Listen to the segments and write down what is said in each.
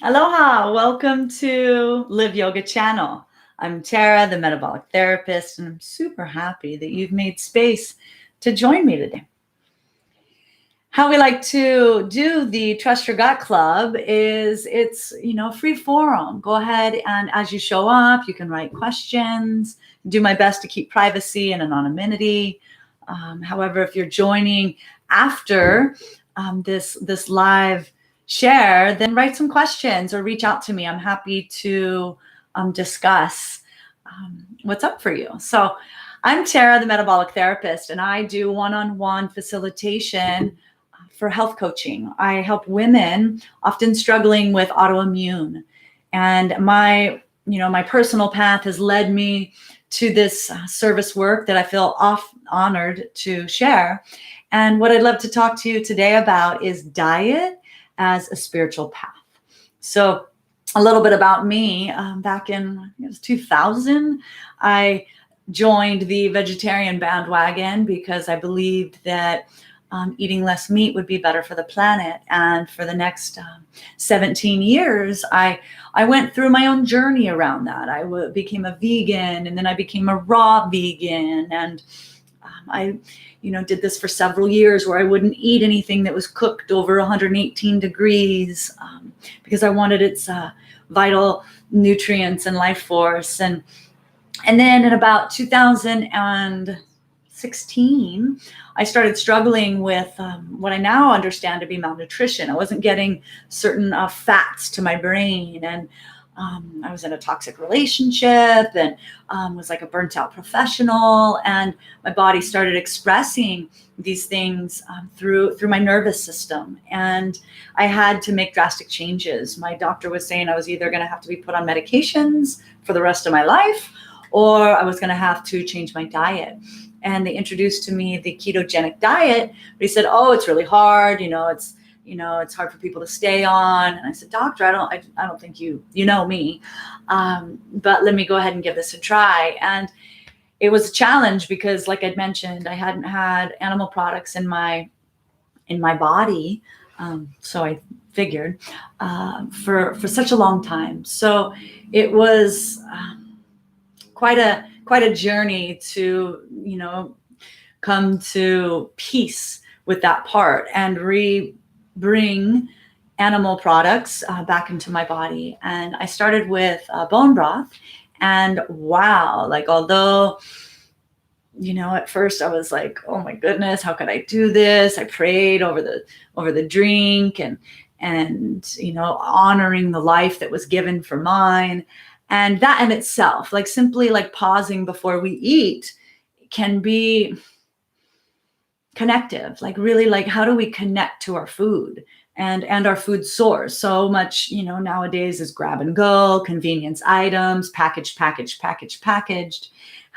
Aloha, welcome to Live Yoga Channel. I'm Tara, the metabolic therapist, and I'm super happy that you've made space to join me today. How we like to do the Trust Your Gut Club is it's, free forum. Go ahead and as you show up, you can write questions, do my best to keep privacy and anonymity. However, if you're joining after this live share, then write some questions or reach out to me. I'm happy to discuss what's up for you. So I'm Tara, the metabolic therapist, and I do one-on-one facilitation for health coaching. I help women often struggling with autoimmune. And my personal path has led me to this service work that I feel honored to share. And what I'd love to talk to you today about is diet as a spiritual path. So a little bit about me. Back in 2000, I joined the vegetarian bandwagon because I believed that eating less meat would be better for the planet. And for the next 17 years, I went through my own journey around that. I became a vegan, and then I became a raw vegan. And I did this for several years where I wouldn't eat anything that was cooked over 118 degrees because I wanted its vital nutrients and life force. And then in about 2016, I started struggling with what I now understand to be malnutrition. I wasn't getting certain fats to my brain, and I was in a toxic relationship and was like a burnt out professional, and my body started expressing these things through my nervous system, and I had to make drastic changes. My doctor was saying I was either going to have to be put on medications for the rest of my life, or I was going to have to change my diet. And they introduced to me the ketogenic diet, but he said, "Oh, it's really hard. It's hard for people to stay on." And I said, "Doctor, I don't think you know me, but let me go ahead and give this a try." And it was a challenge because, like I'd mentioned, I hadn't had animal products in my body, so I figured for such a long time. So it was quite a journey to come to peace with that part and bring animal products back into my body. And I started with bone broth, and wow, like although at first I was like, oh my goodness, how could I do this? I prayed over the drink and honoring the life that was given for mine. And that in itself, like simply like pausing before we eat, can be connective. Like really, like how do we connect to our food and our food source? So much, nowadays is grab and go, convenience items, packaged. How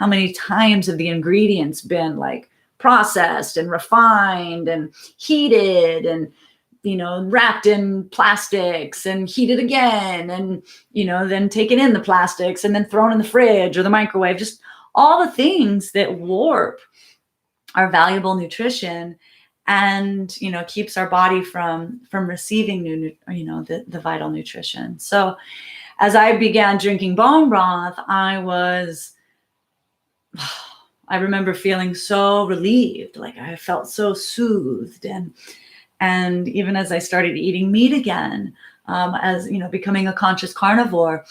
many times have the ingredients been like processed and refined and heated and wrapped in plastics and heated again and, then taken in the plastics and then thrown in the fridge or the microwave, just all the things that warp our valuable nutrition and, keeps our body from receiving the vital nutrition. So as I began drinking bone broth, I remember feeling so relieved, like I felt so soothed. And even as I started eating meat again, as becoming a conscious carnivore,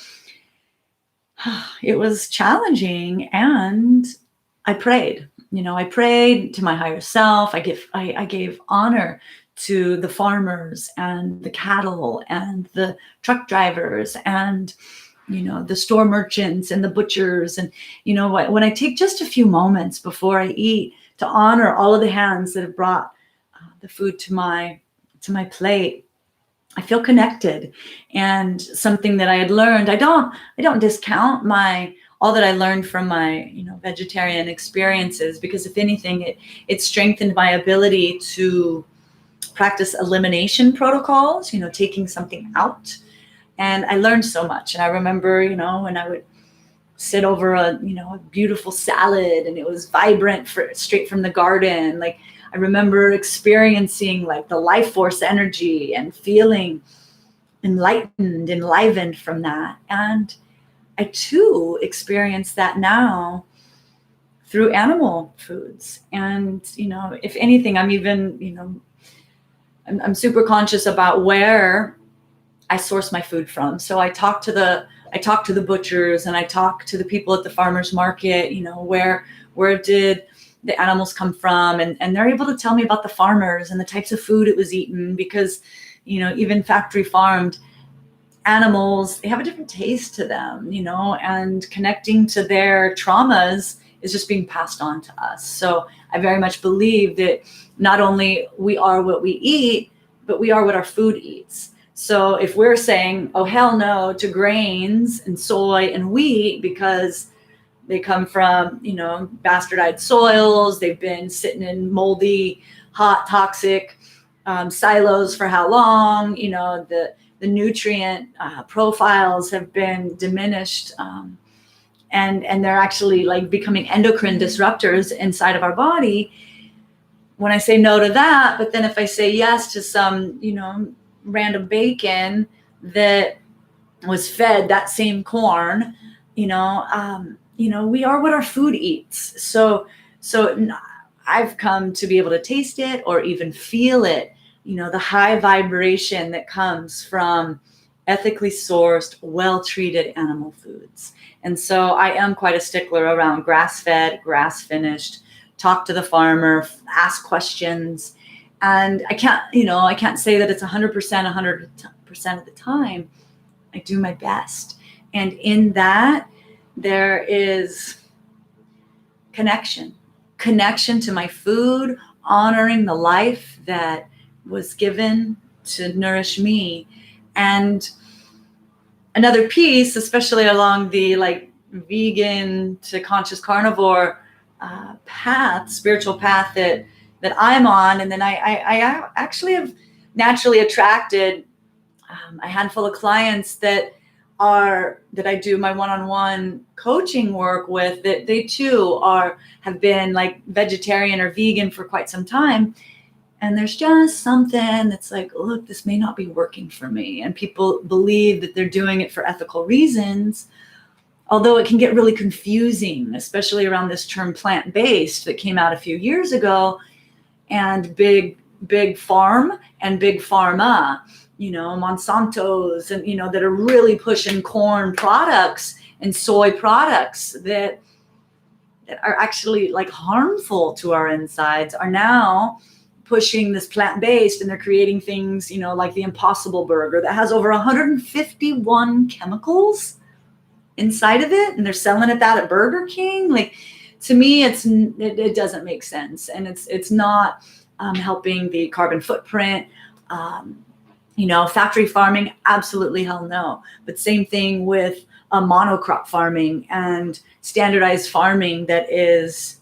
it was challenging. And I prayed. I prayed to my higher self. I gave honor to the farmers and the cattle and the truck drivers and the store merchants and the butchers. And when I take just a few moments before I eat to honor all of the hands that have brought the food to my plate, I feel connected. And something that I had learned, I don't discount all that I learned from my vegetarian experiences, because if anything, it strengthened my ability to practice elimination protocols, taking something out. And I learned so much. And I remember, when I would sit over a beautiful salad and it was vibrant straight from the garden, like I remember experiencing like the life force energy and feeling enlivened from that. And I too experience that now through animal foods. And, if anything, I'm even, I'm super conscious about where I source my food from. So I talk to the butchers, and I talk to the people at the farmers market, where did the animals come from? And they're able to tell me about the farmers and the types of food it was eaten, because, even factory farmed animals, they have a different taste to them, and connecting to their traumas is just being passed on to us. So I very much believe that not only we are what we eat, but we are what our food eats. So if we're saying, oh, hell no to grains and soy and wheat because they come from, bastardized soils, they've been sitting in moldy, hot, toxic silos for how long, the nutrient profiles have been diminished, and they're actually like becoming endocrine disruptors inside of our body. When I say no to that, but then if I say yes to some, random bacon that was fed that same corn, we are what our food eats. So I've come to be able to taste it or even feel it, the high vibration that comes from ethically sourced, well-treated animal foods. And so I am quite a stickler around grass-fed, grass-finished, talk to the farmer, ask questions. And I can't say that it's 100%, 100% of the time. I do my best. And in that, there is connection to my food, honoring the life that was given to nourish me. And another piece, especially along the vegan to conscious carnivore spiritual path that I'm on, and then I actually have naturally attracted a handful of clients that I do my one-on-one coaching work with, that they too have been like vegetarian or vegan for quite some time. And there's just something that's like, look, this may not be working for me. And people believe that they're doing it for ethical reasons, although it can get really confusing, especially around this term plant-based that came out a few years ago, and big farm and big pharma, Monsanto's, and, that are really pushing corn products and soy products that are actually like harmful to our insides, are now pushing this plant-based, and they're creating things, like the Impossible Burger that has over 151 chemicals inside of it, and they're selling it that at Burger King. Like, to me, it doesn't make sense, and it's not helping the carbon footprint. Factory farming, absolutely hell no. But same thing with monocrop farming and standardized farming that is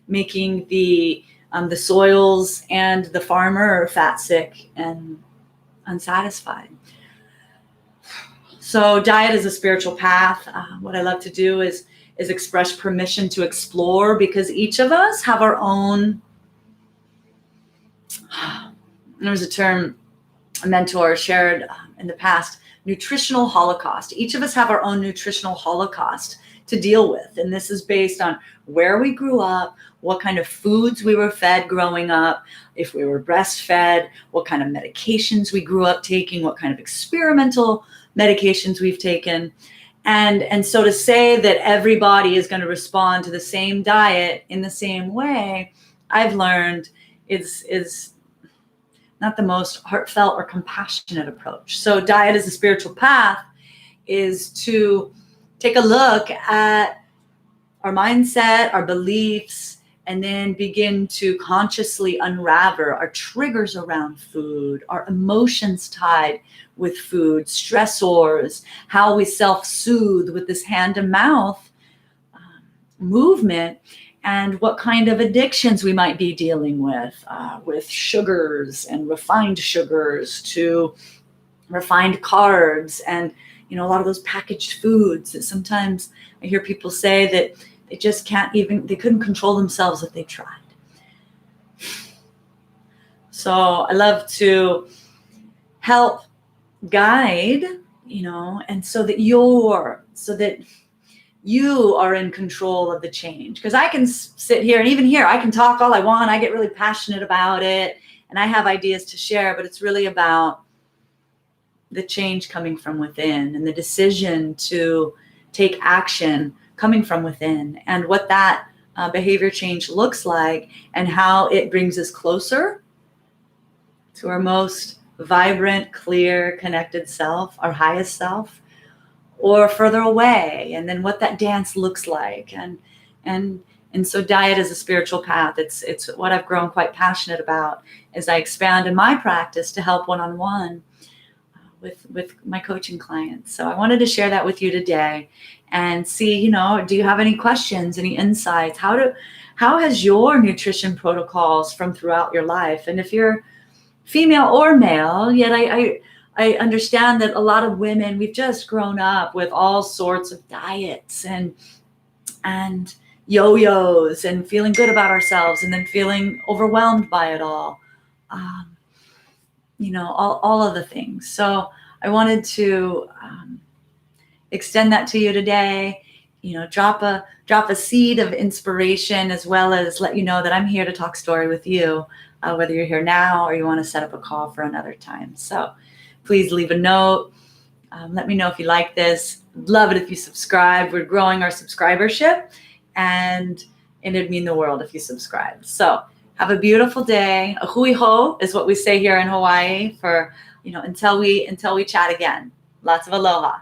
making the soils and the farmer fat sick and unsatisfied. So diet is a spiritual path. What I love to do is express permission to explore, because each of us have our own. There was a term a mentor shared in the past, nutritional holocaust. Each of us have our own nutritional holocaust to deal with. And this is based on where we grew up, what kind of foods we were fed growing up, if we were breastfed, what kind of medications we grew up taking, what kind of experimental medications we've taken. And so to say that everybody is going to respond to the same diet in the same way, I've learned is not the most heartfelt or compassionate approach. So diet as a spiritual path is to take a look at our mindset, our beliefs, and then begin to consciously unravel our triggers around food, our emotions tied with food, stressors, how we self-soothe with this hand to mouth movement, and what kind of addictions we might be dealing with sugars and refined sugars to refined carbs, and a lot of those packaged foods that sometimes I hear people say that they just they couldn't control themselves if they tried. So I love to help guide, and so that you are in control of the change. Because I can sit here, and even here, I can talk all I want. I get really passionate about it, and I have ideas to share, but it's really about the change coming from within and the decision to take action coming from within, and what that behavior change looks like, and how it brings us closer to our most vibrant, clear, connected self, our highest self, or further away, and then what that dance looks like. And so diet is a spiritual path. It's what I've grown quite passionate about as I expand in my practice to help one-on-one with my coaching clients. So I wanted to share that with you today, and see, do you have any questions, any insights? How has your nutrition protocols from throughout your life? And if you're female or male, yet I understand that a lot of women, we've just grown up with all sorts of diets and yo-yos, and feeling good about ourselves, and then feeling overwhelmed by it all. All of the things. So I wanted to extend that to you today. Drop a seed of inspiration, as well as let you know that I'm here to talk story with you, whether you're here now or you want to set up a call for another time. So please leave a note. Let me know if you like this. Love it if you subscribe. We're growing our subscribership, and it'd mean the world if you subscribe. So have a beautiful day. A hui ho is what we say here in Hawaii, for until we chat again. Lots of aloha.